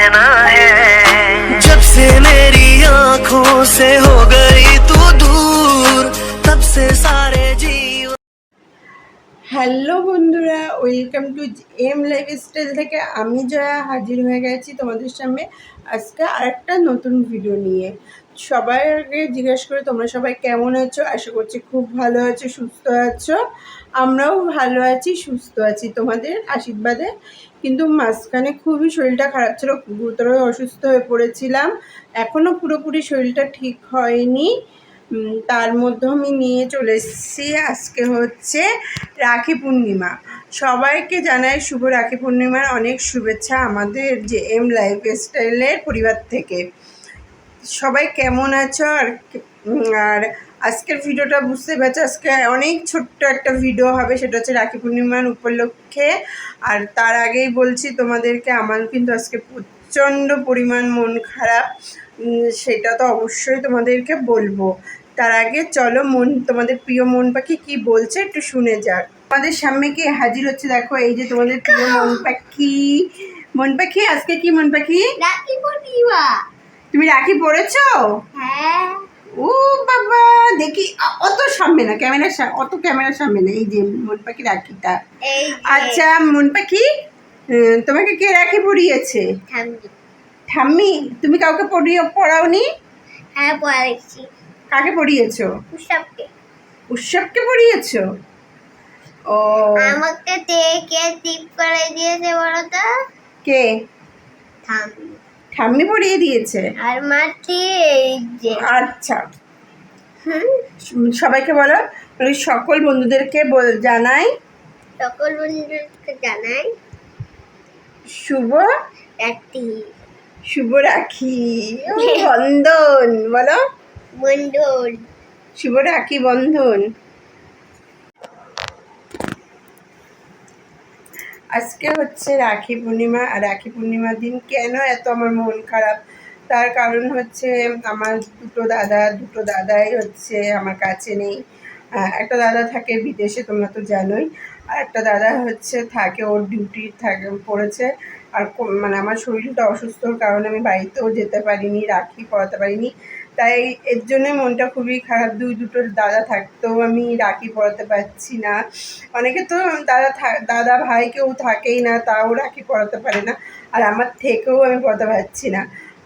रहना है। जब से मेरी आंखों से हो गई तू दूर, तब से सारे जीवन। হ্যালো বন্ধুরা, ওয়েলকাম টু এম লাইফস্টাইল থেকে আমি জয়া হাজির হয়ে গেছি তোমাদের সামনে আজকে আরেকটা নতুন ভিডিও নিয়ে। সবাই আগে জিজ্ঞেস করে তোমরা সবাই কেমন আছো? আশা করছি খুব ভালো আছো, সুস্থ আছো। আমরাও ভালো আছি, সুস্থ আছি তোমাদের আশীর্বাদে। কিন্তু মাঝখানে খুবই শরীরটা খারাপ ছিল, গুরুতর অসুস্থ হয়ে পড়েছিলাম। এখনও পুরোপুরি শরীরটা ঠিক হয়নি। তার মধ্যে আমি নিয়ে চলে এসেছি। আজকে হচ্ছে রাখি পূর্ণিমা। সবাইকে জানাই শুভ রাখি পূর্ণিমার অনেক শুভেচ্ছা আমাদের যে এম লাইফস্টাইলের পরিবার থেকে। সবাই কেমন আছো? আর আজকের ভিডিওটা বুঝতে পারছো, আজকে অনেক ছোট্ট একটা ভিডিও হবে, সেটা হচ্ছে রাখি পূর্ণিমার উপলক্ষে। আর তার আগেই বলছি তোমাদেরকে, আমার কিন্তু আজকে প্রচণ্ড পরিমাণ মন খারাপ, সেটা তো অবশ্যই তোমাদেরকে বলবো। তার আগে চলো তোমাদের প্রিয় মন পাখি কি বলছে একটু শুনে যাক। আমাদের সামনে কি হাজির হচ্ছে দেখো, এই যে তোমাদের প্রিয় মন পাখি। মন পাখি, আজকে কি মন পাখি? রাখি পূর্ণিমা। তুমি রাখি পরেছো? হ্যাঁ। ও বাবা, দেখি অত সামনে না, অত ক্যামেরার সামনে না। এই যে মন পাখি রাখিটা। আচ্ছা মন পাখি, তোমাকে কে রাখি পরিয়েছে? ঠাম্মি। তুমি কাউকে পড়াওনি? হ্যাঁ, পড়াইছি। কাকে পড়িয়েছো? উৎসবকে। উৎসবকে পড়িয়েছো? ও, আমাকে কে টিপ করে দিয়েছে বলো তো? কে? ঠাম্মি। ঠাম্মি পড়িয়ে দিয়েছে? আর মাটি এই যে। আচ্ছা, সবাইকে বলো, সকল বন্ধুদেরকে জানাই, সকল বন্ধুদেরকে জানাই শুভ রাখি। শুভ রাখি বন্ধন। বলো বন্ধন। শুভ রাখি বন্ধন। আজকে হচ্ছে রাখি পূর্ণিমা। আর রাখি পূর্ণিমার দিন কেন এত আমার মন খারাপ, তার কারণ হচ্ছে আমার দুটো দাদাই হচ্ছে আমার কাছে নেই। একটা দাদা থাকে বিদেশে, তোমরা তো জানোই। আর একটা দাদা হচ্ছে থাকে, ওর ডিউটি পড়েছে। আর মানে আমার শরীরটা অসুস্থর কারণে আমি বাড়িতেও যেতে পারিনি, রাখি পরাতে পারিনি। তাই এর জন্যই মনটা খুবই খারাপ। দুটো দাদা থাকতেও আমি রাখি পরাতে পারছি না। অনেকে তো দাদা ভাই কেউ থাকেই না, তাও রাখি পরাতে পারে না। আর আমার থেকেও আমি পরাতে পারছি না।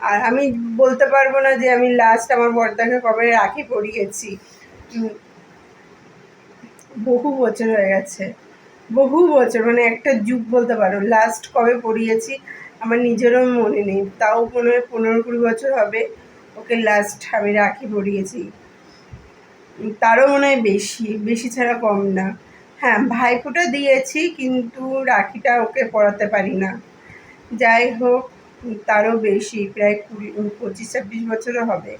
আর আমি বলতে পারবো না যে আমি লাস্ট আমার বড়দাকে কবে রাখি পরিয়েছি। বহু বছর হয়ে গেছে, বহু বছর, মানে একটা যুগ বলতে পারো। লাস্ট কবে পড়িয়েছি আমার নিজেরও মনে নেই, তাও মনে হয় 15-20 বছর হবে ওকে লাস্ট আমি রাখি পরিয়েছি। তারও মনে হয় বেশি ছাড়া কম না। হ্যাঁ, ভাইফোঁটা দিয়েছি, কিন্তু রাখিটা ওকে পরাতে পারি না। যাই হোক, তারও বেশি, প্রায় 25-26 বছরও হবে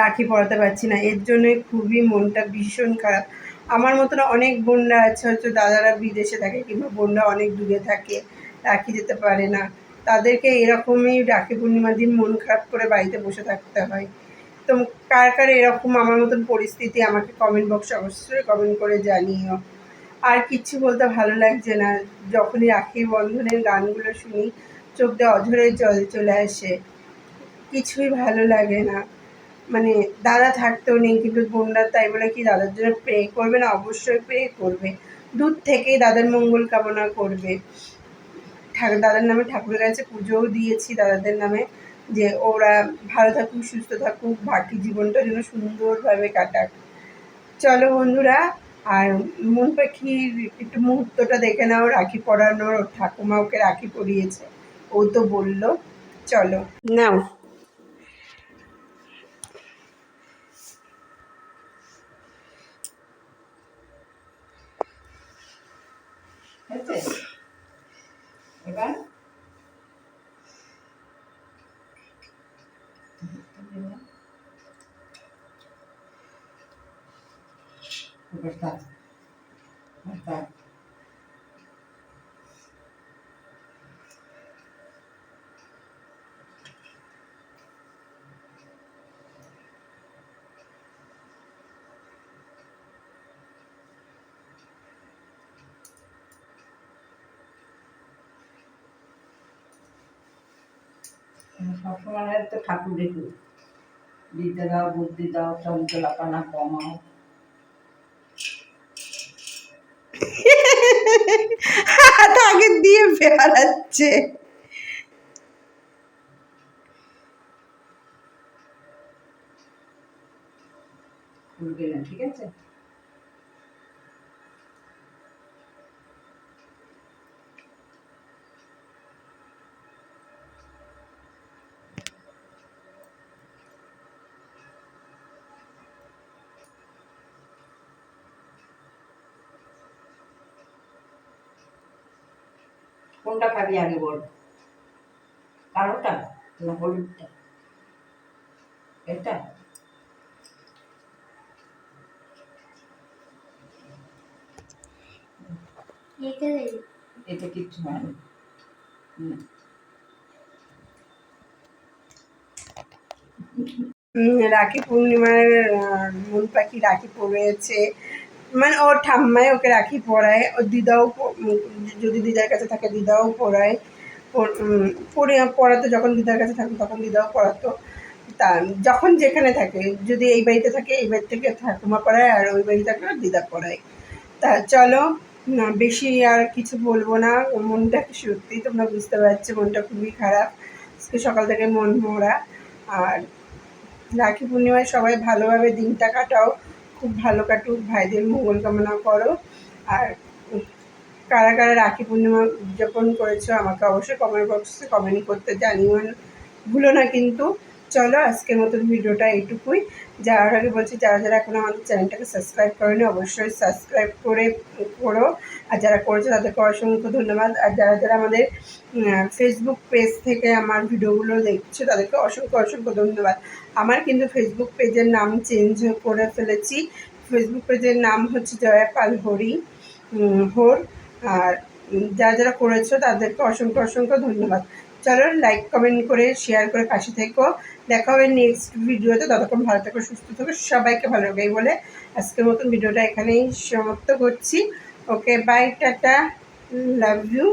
রাখি পরাতে পারছি না। এর জন্যই খুবই মনটা ভীষণ খারাপ। আমার মতন অনেক বোনরা আছে, হয়তো দাদারা বিদেশে থাকে কিংবা বোনরা অনেক দূরে থাকে, রাখি যেতে পারে না। তাদেরকে এরকমই রাখি পূর্ণিমার দিন মন খারাপ করে বাড়িতে বসে থাকতে হয়। তো কার কার এরকম আমার মতন পরিস্থিতি, আমাকে কমেন্ট বক্সে অবশ্যই কমেন্ট করে জানিও। আর কিচ্ছু বলতে ভালো লাগছে না, যখনই রাখি বন্ধনের গানগুলো শুনি চোখ দিয়ে অঝরে জল চলে আসে, কিছুই ভালো লাগে না। মানে দাদা থাকতেও নেই, কিন্তু বোনরা তাই বলে কি দাদার জন্য প্রে করবে না? অবশ্যই প্রে করবে, দূর থেকেই দাদার মঙ্গল কামনা করবে। দাদার নামে ঠাকুরের কাছে পুজোও দিয়েছি দাদাদের নামে, যে ওরা ভালো থাকুক, সুস্থ থাকুক, বাকি জীবনটা যেন সুন্দরভাবে কাটাক। চলো বন্ধুরা, আর মন পাখির একটু মুহূর্তটা দেখে নাও, রাখি পরানোর। ওর ঠাকুমা ওকে রাখি পরিয়েছে, ও তো বললো। চলো নাও। এবার সবসময় তো ঠাকুর দেখি, বিদ্যা দাও, বুদ্ধি দাও, চঞ্চলাপানা কমাও। হাত আগে দিয়ে বেড়াচ্ছে। খুলবে না, ঠিক আছে? কোনটা খাবি আগে বল? কালোটা না হলুদটা? এটা এটা কিচ্ছু হয় না। রাখি পূর্ণিমার মন পাখি রাখি পড়েছে, মানে ওর ঠাম্মাই ওকে রাখি পরায়, ওর দিদাও যদি দিদার কাছে থাকে দিদাও পরায়, পড়াতো যখন দিদার কাছে থাকতো তখন দিদাও পড়াতো। তা যখন যেখানে থাকে, যদি এই বাড়িতে থাকে এই বাড়ি থেকে ঠাকুমা পড়ায়, আর ওই বাড়ি থাকলে দিদা পড়ায়। তা চলো, না বেশি আর কিছু বলবো না। মনটা সত্যি তোমরা বুঝতে পারছো, মনটা খুবই খারাপ, আজকে সকাল থেকে মন মরা। আর রাখি পূর্ণিমায় সবাই ভালোভাবে দিনটা কাটাও, খুব ভালো কাটুক, ভাইদের মঙ্গল কামনা করো। আর কারা কারা রাখি পূর্ণিমা উদযাপন করেছো আমাকে অবশ্যই কমেন্ট বক্সে কমেন্ট করতে জানিও, ভুলো না কিন্তু। চলো আজকের মতন ভিডিওটা এইটুকুই। যাওয়ার আগে বলছি, যারা যারা এখনো আমাদের চ্যানেলটাকে সাবস্ক্রাইব করেনি অবশ্যই সাবস্ক্রাইব করো, আর যারা করেছে তাদেরকে অসংখ্য ধন্যবাদ। আর যারা যারা আমাদের ফেসবুক পেজ থেকে আমার ভিডিওগুলো দেখছো তাদেরকে অসংখ্য অসংখ্য ধন্যবাদ। আমার কিন্তু ফেসবুক পেজের নাম চেঞ্জ করে ফেলেছি, ফেসবুক পেজের নাম হচ্ছে জয়া পাল হোর। আর যারা যারা করেছো তাদেরকে অসংখ্য অসংখ্য ধন্যবাদ। চলো লাইক কমেন্ট করে শেয়ার করে পাশে থেকো। দেখা হবে নেক্সট ভিডিওতে, ততক্ষণ ভালো থেকো, সুস্থ থেকো, সবাইকে ভালো লাগে বলে আজকের মতন ভিডিওটা এখানেই সমাপ্ত করছি। Okay bye, tata, love you.